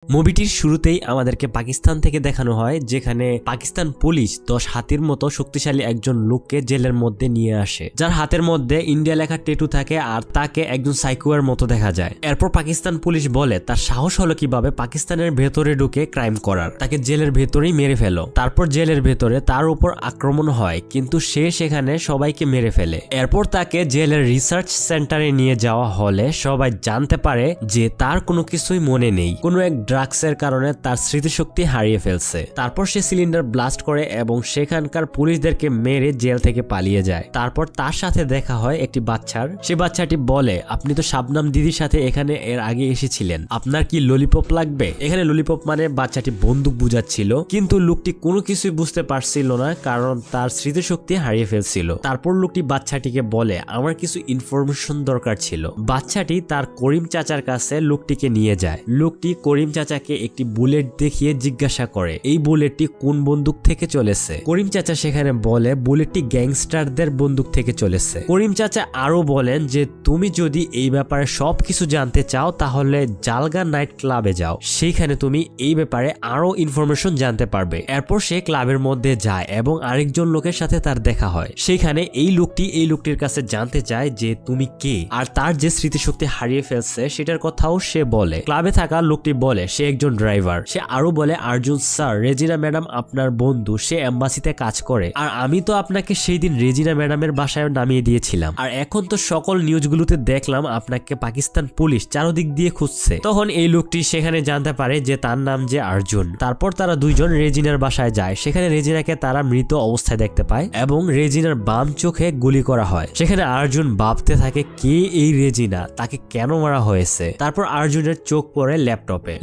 মুভিটির শুরুতেই আমাদেরকে পাকিস্তান থেকে দেখানো হয়, যেখানে পাকিস্তান পুলিশ 10 হাতির মতো শক্তিশালী একজন লোককে জেলের মধ্যে নিয়ে আসে, যার হাতের মধ্যে ইন্ডিয়া লেখা ট্যাটু থাকে আর তাকে একজন সাইকোয়ের মতো দেখা যায়। এরপর পাকিস্তান পুলিশ বলে তার সাহস হলো কিভাবে পাকিস্তানের ভেতরে ঢুকে ক্রাইম করার, তাকে জেলের ভেতরেই মেরে ফেলো। তারপর জেলের ভেতরে তার উপর আক্রমণ হয়, কিন্তু সে সেখানে সবাইকে মেরে ফেলে। এরপর তাকে জেলের রিসার্চ সেন্টারে নিয়ে যাওয়া হলে সবাই জানতে পারে যে তার কোনো কিছুই মনে নেই, কোনো এক ড্রাগসের কারণে তার স্মৃতিশক্তি হারিয়ে ফেলছে। তারপর সে সিলিন্ডার ব্লাস্ট করে এবং সেখানকার পুলিশদেরকে মেরে জেল থেকে পালিয়ে যায়। তারপর তার সাথে দেখা হয় একটি বাচ্চার। সে বাচ্চাটি বলে, আপনি তো শাবনাম দিদির সাথে এখানে এর আগে এসেছিলেন, আপনার কি ললিপপ লাগবে? এখানে ললিপপ মানে বাচ্চাটি বন্দুক বুঝাচ্ছিল, কিন্তু লোকটি কোনো কিছুই বুঝতে পারছিল না, কারণ তার স্মৃতিশক্তি হারিয়ে ফেলছিল। তারপর লোকটি বাচ্চাটিকে বলে, আমার কিছু ইনফরমেশন দরকার ছিল। বাচ্চাটি তার করিম চাচার কাছে লোকটিকে নিয়ে যায়। লোকটি করিম চাচাকে একটি বুলেট দেখিয়ে জিজ্ঞাসা করে এই বুলেটটি কোন বন্দুক থেকে চলেছে। করিম চাচা সেখানে বলে বুলেটটি গ্যাংস্টারদের বন্দুক থেকে চলেছে। করিম চাচা আরো বলেন যে তুমি যদি এই ব্যাপারে সবকিছু জানতে চাও তাহলে জালগা নাইট ক্লাবে যাও, সেইখানে তুমি এই ব্যাপারে আরো ইনফরমেশন জানতে পারবে। এরপর সে ক্লাবের মধ্যে যায় এবং আরেকজন লোকের সাথে তার দেখা হয়। সেখানে এই লোকটির কাছে জানতে চায় যে তুমি কে, আর তার যে স্মৃতিশক্তি হারিয়ে ফেলছে সেটার কথাও সে বলে। ক্লাবে থাকা লোকটি বলে সে একজন ড্রাইভার। সে আরো বলে, আর্জুন স্যার, রেজিনা ম্যাডাম আপনার বন্ধু, সে এম্বাসিতে কাজ করে, আর আমি তো আপনাকে সেই দিন রেজিনা ম্যাডামের বাসায় নামিয়ে দিয়েছিলাম, আর এখন তো সকল নিউজগুলোতে দেখলাম আপনাকে পাকিস্তান পুলিশ চারদিক দিয়ে খুঁজছে। তখন এই লোকটি সেখানে জানতে পারে যে তার নাম যে আর্জুন। তারপর তারা দুইজন রেজিনার বাসায় যায়। সেখানে রেজিনাকে তারা মৃত অবস্থায় দেখতে পায় এবং রেজিনার বাম চোখে গুলি করা হয়। সেখানে আর্জুন ভাবতে থাকে কে এই রেজিনা, তাকে কেন মারা হয়েছে। তারপর আর্জুনের চোখ পড়ে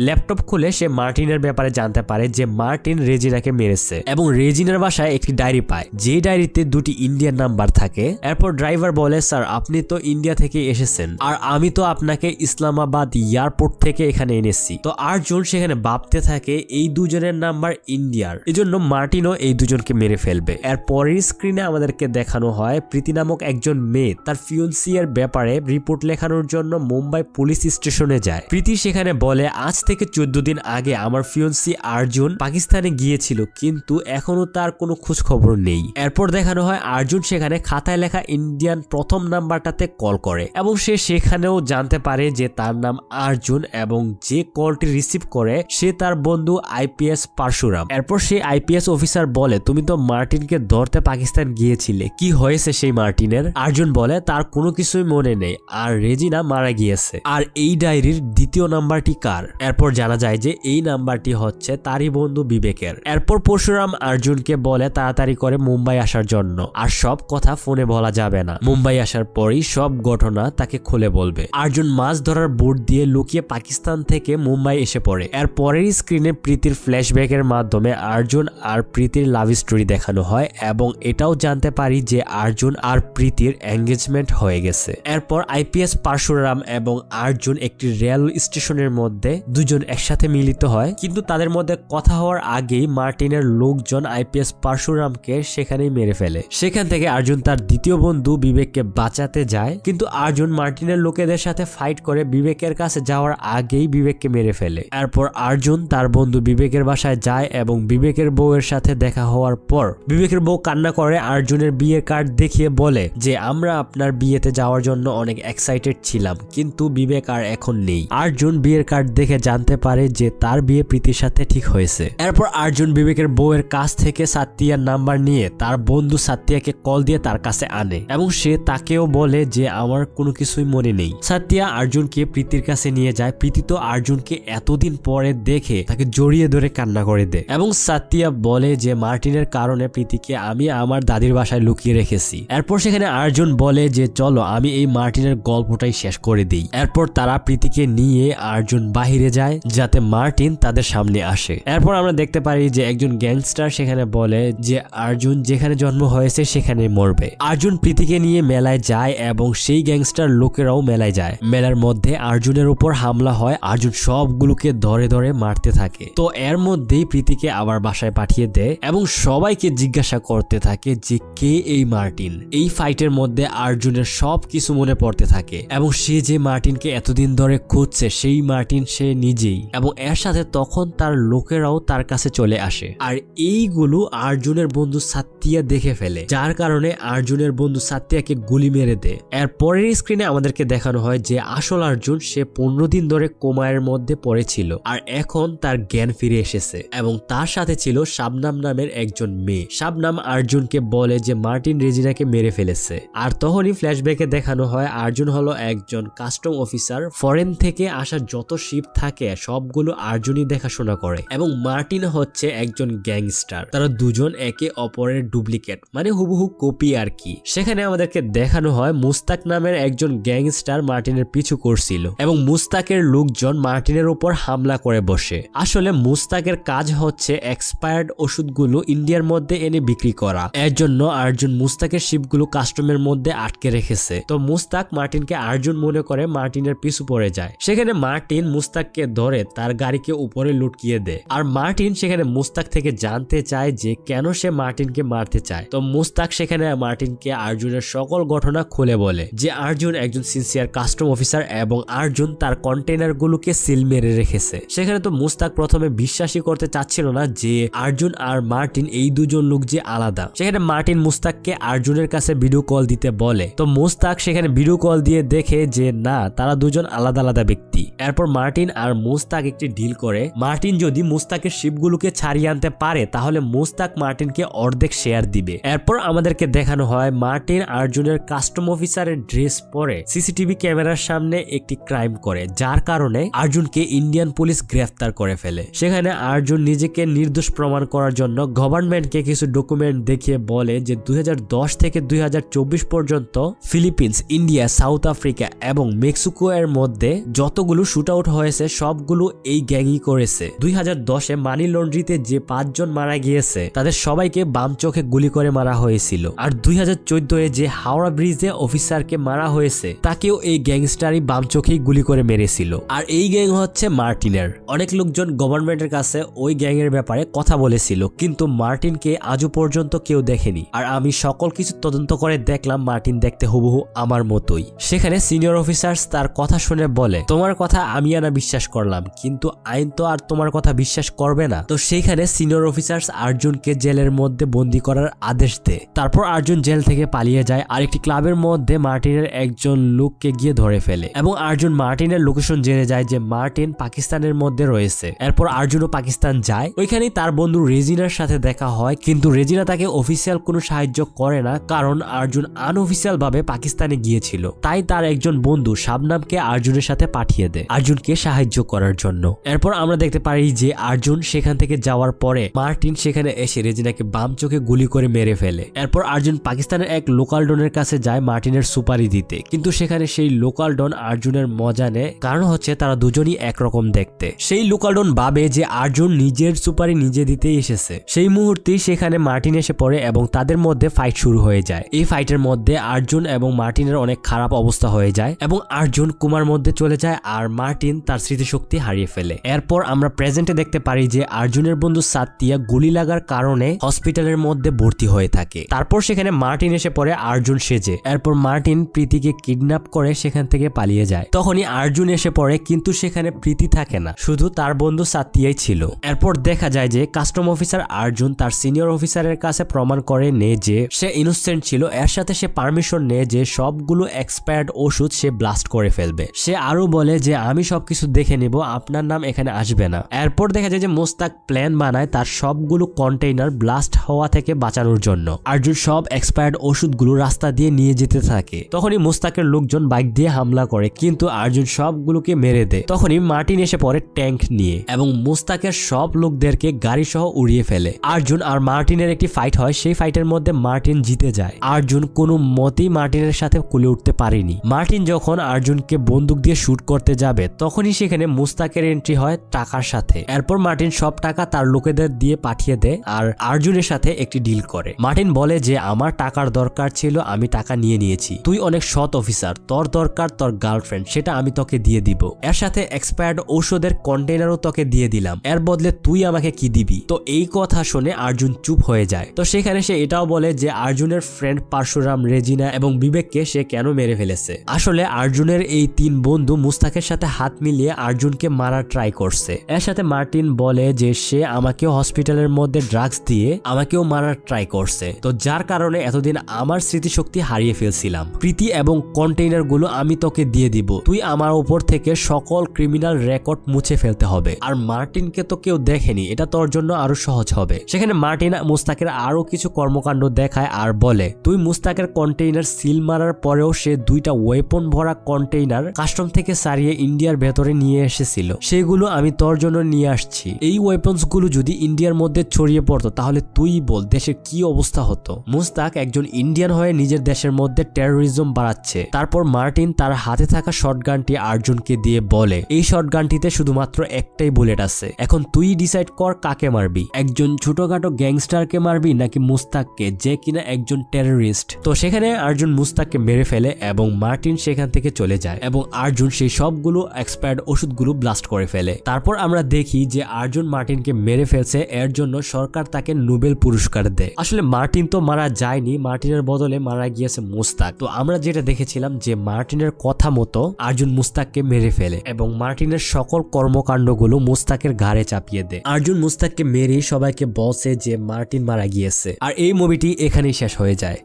ল্যাপটপ খুলে সে মার্টিনের ব্যাপারে জানতে পারে যে মার্টিন রেজিনাকে মেরেছে এবং রেজিনার বাসায় একটি ডায়েরি পায়, যে ডায়েরিতে দুটি ইন্ডিয়ান নাম্বার থাকে। এরপর ড্রাইভার বলে, স্যার আপনি তো ইন্ডিয়া থেকে এসেছেন, আর আমি তো আপনাকে ইসলামাবাদ এয়ারপোর্ট থেকে এখানে এনেছি। তো আর্জুন সেখানে ভাবতে থাকে এই দুজনের নাম্বার ইন্ডিয়ার, এজন্য মার্টিনও এই দুজনকে মেরে ফেলবে। এর পরের স্ক্রিনে আমাদেরকে দেখানো হয় প্রীতি নামক একজন মেয়ে তার ফিয়ন্সি এর ব্যাপারে রিপোর্ট লেখানোর জন্য মুম্বাই পুলিশ স্টেশনে যায়। প্রীতি সেখানে বলে, আজ থেকে 14 দিন আগে আমার ফিয়ন্সি আর্জুন পাকিস্তানে গিয়েছিল, কিন্তু এখনো তার কোনো খোঁজ খবর নেই। এরপর দেখানো হয় আর্জুন সেখানে খাতায় লেখা ইন্ডিয়ান প্রথম নাম্বারটাতে কল করে এবং সে সেখানেও জানতে পারে যে তার নাম আর্জুন এবং যে কলটি রিসিভ করে সে তার বন্ধু আইপিএস পারশুরাম। এরপর সেই আইপিএস অফিসার বলে, তুমি তো মার্টিনকে ধরতে পাকিস্তান গিয়েছিলে, কি হয়েছে সেই মার্টিনের? আর্জুন বলে তার কোনো কিছুই মনে নেই, আর রেজিনা মারা গিয়েছে। আর এই ডায়েরির দ্বিতীয় নাম্বারটি কার? এরপর জানা যায় যে এই নাম্বারটি হচ্ছে তারই বন্ধু বিবেকের। এরপর পরশুরাম আর্জুনকে বলে তাড়াতাড়ি করে মুম্বাই আসার জন্য, আর সব কথা ফোনে বলা যাবে না, মুম্বাই আসার পরই সব ঘটনা তাকে খুলে বলবে। আর্জুন মাছ ধরার বোট দিয়ে লুকিয়ে পাকিস্তান থেকে মুম্বাই এসে পড়ে। এর পরের স্ক্রিনে প্রীতির ফ্ল্যাশব্যাকের মাধ্যমে আর্জুন আর প্রীতির লাভ স্টোরি দেখানো হয় এবং এটাও জানতে পারি যে আর্জুন আর প্রীতির এঙ্গেজমেন্ট হয়ে গেছে। এরপর আইপিএস পারশুরাম এবং আর্জুন একটি রেল স্টেশনের মধ্যে দুজন একসাথে মিলিত হয়, কিন্তু তাদের মধ্যে কথা হওয়ার আগেই মার্টিনের লোকজন আইপিএস পারশুরামকে সেখানেই মেরে ফেলে। সেখান থেকে আর্জুন তার দ্বিতীয় বন্ধু বিবেককে বাঁচাতে যায়, কিন্তু আর্জুন মার্টিনের লোকেদের সাথে ফাইট করে বিবেকের কাছে যাওয়ার আগেই বিবেককে মেরে ফেলে। এরপর আর্জুন তার বন্ধু বিবেকের বাসায় যায় এবং বিবেকের বউয়ের সাথে দেখা হওয়ার পর বিবেকের বউ কান্না করে আর্জুনের বিয়ের কার্ড দেখিয়ে বলে যে আমরা আপনার বিয়েতে যাওয়ার জন্য অনেক এক্সাইটেড ছিলাম, কিন্তু বিবেক আর এখন নেই। আর্জুন বিয়ের কার্ড দেখে জানতে পারে যে তার বিয়ে প্রীতির সাথে ঠিক হয়েছে। এরপর আর্জুন বিবেকের বউয়ের কাছ থেকে সাত্তিয়ার নাম্বার নিয়ে তার বন্ধু সাত্তিয়াকে কল দিয়ে তার কাছে আনে এবং সে তাকেও বলে যে আমার কোনো কিছুই মনে নেই। সাত্তিয়া আর্জুনকে প্রীতির কাছে নিয়ে যায়। প্রীতি তো আর্জুনকে এতদিন পরে দেখে তাকে জড়িয়ে ধরে কান্না করে দেয় এবং সাত্তিয়া বলে যে মার্টিনের কারণে প্রীতিকে আমি আমার দাদির বাসায় লুকিয়ে রেখেছি। এরপর সেখানে আর্জুন বলে যে চলো আমি এই মার্টিনের গল্পটাই শেষ করে দিই। এরপর তারা প্রীতিকে নিয়ে আর্জুন বাহিরে যায় যাতে মার্টিন তাদের সামনে আসে। এরপর আমরা দেখতে পারি যে একজন গ্যাংস্টার সেখানে বলে যে আর্জুন যেখানে জন্ম হয়েছে সেখানে মরবে। আর্জুন প্রীতিকে নিয়ে মেলায় যায় এবং সেই গ্যাংস্টার লোকেরাও মেলায় যায়। মেলার মধ্যে আর্জুনের উপর হামলা হয়। আর্জুন সবগুলোকে ধরে ধরে মারতে থাকে। তো এর মধ্যেই প্রীতিকে আবার বাসায় পাঠিয়ে দেয় এবং সবাইকে জিজ্ঞাসা করতে থাকে যে কে এই মার্টিন। এই ফাইটের মধ্যে আর্জুনের সব কিছু মনে পড়তে থাকে এবং সে যে মার্টিনকে এতদিন ধরে খুঁজছে সেই মার্টিন সে নিজে। নিজেই, এবং এর সাথে তখন তার লোকেরাও তার কাছে চলে আসে। আর এইগুলো আর্জুনের বন্ধু সাত্তিয়া দেখে ফেলে, যার কারণে আর্জুনের বন্ধু সাত্তিয়াকে গুলি মেরে দেয়। এর পরের স্ক্রিনে আমাদেরকে দেখানো হয় যে আসল আর্জুন সে 15 দিন ধরে কোমায়ের মধ্যে পড়েছিল আর এখন তার জ্ঞান ফিরে এসেছে, এবং তার সাথে ছিল শাবনাম নামের একজন মেয়ে। শাবনাম আর্জুনকে বলে যে মার্টিন রেজিনাকে মেরে ফেলেছে। আর তখনই ফ্ল্যাশব্যাকে দেখানো হয় আর্জুন হলো একজন কাস্টম অফিসার। ফরেন থেকে আসা যত শিপ থাকে সবগুলো আর্জুনই দেখাশোনা করে, এবং মার্টিন হচ্ছে একজন গ্যাংস্টার। তারা দুজন একে অপরের ডুপ্লিকেট, মানে হুবহু কপি আর কি। সেখানে আমাদেরকে দেখানো হয় মুস্তাক নামের একজন গ্যাংস্টার মার্টিনের পিছু করছিল, এবং মুস্তাকের লোকজন মার্টিনের উপর হামলা করে বসে। আসলে মুস্তাকের কাজ হচ্ছে এক্সপায়ার্ড ওষুধগুলো ইন্ডিয়ার মধ্যে এনে বিক্রি করা। এর জন্য আর্জুন মুস্তাকের শিপগুলো কাস্টমের মধ্যে আটকে রেখেছে। তো মুস্তাক মার্টিনকে আর্জুন মনে করে মার্টিনের পিছু পড়ে যায়। সেখানে মার্টিন মুস্তাককে ধরে তার গাড়িকে উপরে লুটকিয়ে দেয়। আর মার্টিন সেখানে মুস্তাক থেকে জানতে চায় যে কেন সে মার্টিনকে মারতে চায়। তো মুস্তাক সেখানে মার্টিনকে আর্জুনের সকল ঘটনা খুলে বলে যে আর্জুন একজন সিনসিয়ার কাস্টম অফিসার এবং আর্জুন তার কন্টেইনার গুলোকে সিল মেরে রেখেছে। সেখানে তো মুস্তাক প্রথমে বিশ্বাসই করতে চাচ্ছিল না যে আর্জুন আর মার্টিন এই দুজন লোক যে আলাদা। সেখানে মার্টিন মুস্তাককে আর্জুনের কাছে ভিডিও কল দিতে বলে। তো মুস্তাক সেখানে ভিডিও কল দিয়ে দেখে যে না, তারা দুজন আলাদা আলাদা ব্যক্তি। এরপর মার্টিন আর মুস্তাক একটি ডিল করে। মার্টিন যদি মুস্তাকের শিপগুলোকে ছাড়িয়ে আনতে পারে তাহলে মুস্তাক মার্টিনকে অর্ধেক শেয়ার দিবে। এরপর আমাদেরকে দেখানো হয় মার্টিন আর্জুনের কাস্টম অফিসারের ড্রেস পরে সিসিটিভি ক্যামেরার সামনে একটি ক্রাইম করে, যার কারণে আর্জুনকে ইন্ডিয়ান পুলিশ গ্রেফতার করে ফেলে। সেখানে আর্জুন নিজেকে নির্দোষ প্রমাণ করার জন্য গভর্নমেন্টকে কিছু ডকুমেন্ট দেখিয়ে বলে যে 2010 থেকে 2024 পর্যন্ত ফিলিপিন্স, ইন্ডিয়া, সাউথ আফ্রিকা এবং মেক্সিকো এর মধ্যে যতগুলো শুট আউট হয়েছে সবগুলো এই গ্যাংই করেছে। 2010-এ মানি লন্ড্রিতে যে 5 জন মারা গিয়েছে তাদের সবাইকে বাম চোখে গুলি করে মারা হয়েছিল। আর 2014-এ যে হাওড়া ব্রিজে অফিসারকে মারা হয়েছে তাকেও এই গ্যাংস্টারই বাম চোখেই গুলি করে মেরেছিল। আর এই গ্যাং হচ্ছে মার্টিনের। অনেক লোকজন গভর্নমেন্টের কাছে ওই গ্যাং এর ব্যাপারে কথা বলেছিল, কিন্তু মার্টিনকে আজও পর্যন্ত কেউ দেখেনি। আর আমি সকল কিছু তদন্ত করে দেখলাম মার্টিন দেখতে হুবহু আমার মতোই। সেখানে সিনিয়র অফিসার্স তার কথা শুনে বলে তোমার কথা আমি আনা বিশ্বাস করলাম, কিন্তু আইন তো আর তোমার কথা বিশ্বাস করবে না। তো সেইখানে সিনিয়র অফিসার্স আর্জুনকে জেলের মধ্যে বন্দী করার আদেশ দেয়। তারপর আর্জুন জেল থেকে পালিয়ে যায় আর একটি ক্লাবের মধ্যে মার্টিনের একজন লোককে গিয়ে ধরে ফেলে, এবং আর্জুন মার্টিনের লোকেশন জেনে যায় যে মার্টিন পাকিস্তানের মধ্যে রয়েছে। এরপর আর্জুনও পাকিস্তান যায়। ওইখানেই তার বন্ধু রেজিনার সাথে দেখা হয়, কিন্তু রেজিনা তাকে অফিসিয়াল কোনো সাহায্য করে না, কারণ আর্জুন আনঅফিসিয়াল ভাবে পাকিস্তানে গিয়েছিল। তাই তার একজন বন্ধু শাবনামকে আর্জুনের সাথে পাঠিয়ে দেয় আর্জুনকে সাহায্য করার জন্য। এরপর আমরা দেখতে পারি যে আর্জুন সেখান থেকে যাওয়ার পরে মার্টিন সেখানে এসে রেজিনাকে বাম চোখে গুলি করে মেরে ফেলে। এরপর আর্জুন পাকিস্তানের এক লোকাল ডনের কাছে যায় মার্টিনের সুপারি দিতে, কিন্তু সেখানে সেই লোকাল ডন আর্জুনের মজা নেয়, কারণ হচ্ছে তারা দুজনই একরকম দেখতে। সেই লোকাল ডন ভাবে যে আর্জুন নিজের সুপারি নিজে দিতেই এসেছে। সেই মুহূর্তেই সেখানে মার্টিন এসে পড়ে এবং তাদের মধ্যে ফাইট শুরু হয়ে যায়। এই ফাইটের মধ্যে আর্জুন এবং মার্টিনের অনেক খারাপ অবস্থা হয়ে যায় এবং আর্জুন কোমার মধ্যে চলে যায় আর মার্টিন তার স্মৃতিশক্তি হারিয়ে ফেলে। এরপর আমরা প্রেজেন্টে দেখতে পারি যে আর্জুনের বন্ধু সাত্তিয়া গুলি লাগার কারণে হসপিটালের মধ্যে ভর্তি হয়ে থাকে। তারপর সেখানে মার্টিন এসে পড়ে আর্জুন সেজে। এরপর মার্টিন প্রীতিকে কিডন্যাপ করে সেখান থেকে পালিয়ে যায়। তখনই আর্জুন এসে পড়ে, কিন্তু সেখানে প্রীতি থাকে না, শুধু তার বন্ধু সাত্তিয়াই ছিল। এরপর দেখা যায় যে কাস্টম অফিসার আর্জুন তার সিনিয়র অফিসারের কাছে প্রমাণ করে নেয় যে সে ইনোসেন্ট ছিল। এর সাথে সে পারমিশন নেয় যে সবগুলো এক্সপায়ার্ড ওষুধ সে ব্লাস্ট করে ফেলবে। সে আরো বলে যে আমি সবকিছু দেখে নেব, আপনার নাম এখানে আসবে না। এরপর দেখা যায় যে মুস্তাক প্ল্যান বানায় তার সবগুলো কন্টেইনার ব্লাস্ট হওয়া থেকে বাঁচানোর জন্য। আর্জুন সব এক্সপায়ার্ড ওষুধগুলো রাস্তা দিয়ে নিয়ে যেতে থাকে। তখনই মুস্তাকের লোকজন বাইক দিয়ে হামলা করে, কিন্তু আর্জুন সবগুলোকে মেরে দেয়। তখনই মার্টিন এসে পড়ে ট্যাঙ্ক নিয়ে এবং মুস্তাকের সব লোকদেরকে গাড়ি সহ উড়িয়ে ফেলে। আর্জুন আর মার্টিনের একটি ফাইট হয়। সেই ফাইটের মধ্যে মার্টিন জিতে যায়। আর্জুন কোনো মতেই মার্টিনের সাথে কুলে উঠতে পারেনি। মার্টিন যখন আর্জুনকে বন্দুক দিয়ে শুট করতে যাবে তখনই সেখানে মুস্তাকের এন্ট্রি হয় টাকার সাথে। এরপর মার্টিন সব টাকা তার লোকেদের দিয়ে পাঠিয়ে দেয় আর আর্জুনের সাথে একটি ডিল করে। মার্টিন বলে যে আমার টাকার দরকার ছিল, আমি টাকা নিয়ে নিয়েছি। তুই অনেক সৎ অফিসার, তোর দরকার তোর গার্লফ্রেন্ড, সেটা আমি তোকে দিয়ে দিব। এর সাথে এক্সপায়ার্ড ঔষধের কন্টেইনারও তোকে দিয়ে দিলাম, এর বদলে তুই আমাকে কি দিবি? তো এই কথা শুনে আর্জুন চুপ হয়ে যায়। তো সেখানে সে এটাও বলে যে আর্জুনের ফ্রেন্ড পারশুরাম, রেজিনা এবং বিবেককে সে কেন মেরে ফেলেছে। আসলে আর্জুনের এই 3 বন্ধু মুস্তাকের সাথে হাত মিলিয়ে আর্জুনকে মার্টিনকে মারার ট্রাই করছে। এর সাথে মার্টিন বলে যে সে আমাকেও হসপিটালের মধ্যে ড্রাগস দিয়ে আমাকেও মারার ট্রাই করছে, তো যার কারণে এতদিন আমার স্মৃতিশক্তি হারিয়ে ফেলছিলাম। প্রীতি এবং কন্টেইনার গুলো আমি তোকে দিয়ে দিব, তুই আমার উপর থেকে সকল ক্রিমিনাল রেকর্ড মুছে ফেলতে হবে। আর মার্টিনকে তো কেউ দেখেনি, এটা তোর জন্য আরো সহজ হবে। সেখানে মার্টিন মুস্তাকের আরো কিছু কর্মকাণ্ড দেখায় আর বলে তুই মুস্তাকের কন্টেইনার সিল মারার পরেও সে 2টা ওয়েপন ভরা কন্টেইনার কাস্টম থেকে সারিয়ে ইন্ডিয়ার ভেতরে নিয়ে এসেছিল, সেগুলো আমি তোর জন্য নিয়ে আসছি। এই ওয়েপন্স গুলো যদি ইন্ডিয়ার মধ্যে ছড়িয়ে পড়তো তাহলে তুই বল দেশের কি অবস্থা হতো। মুস্তাক একজন ইন্ডিয়ান হয়ে নিজের দেশের মধ্যে টেরোরিজম বাড়াচ্ছে। তারপর মার্টিন তার হাতে থাকা শটগানটি আর্জুনকে দিয়ে বলে এই শটগানটিতে শুধুমাত্র একটাই বুলেট আছে, এখন তুই ডিসাইড কর কাকে মারবি, একজন ছোটখাটো গ্যাংস্টারকে মারবি নাকি মুস্তাককে যে কিনা একজন টেররিস্ট। তো সেখানে আর্জুন মুস্তাককে মেরে ফেলে এবং মার্টিন সেখান থেকে চলে যায় এবং আর্জুন সেই সবগুলো এক্সপায়ার্ড ওষুধগুলো ব্লাস্ট করে ফেলে। তারপর আমরা দেখি যে আর্জুন মার্টিনকে মেরে ফেলছে, এর জন্য সরকার তাকে নোবেল পুরস্কার দেয়। আসলে মার্টিন তো মারা যায়নি, মার্টিনের বদলে মারা গিয়েছে মুস্তাক। তো আমরা যেটা দেখেছিলাম যে মার্টিনের কথা মতো আর্জুন মুস্তাককে মেরে ফেলে এবং মার্টিনের সকল কর্মকাণ্ডগুলো মুস্তাকের ঘাড়ে চাপিয়ে দেয়। আর্জুন মুস্তাককে মেরে সবাইকে বলছে যে মার্টিন মারা গিয়েছে। আর এই মুভিটি এখানেই শেষ হয়ে যায়।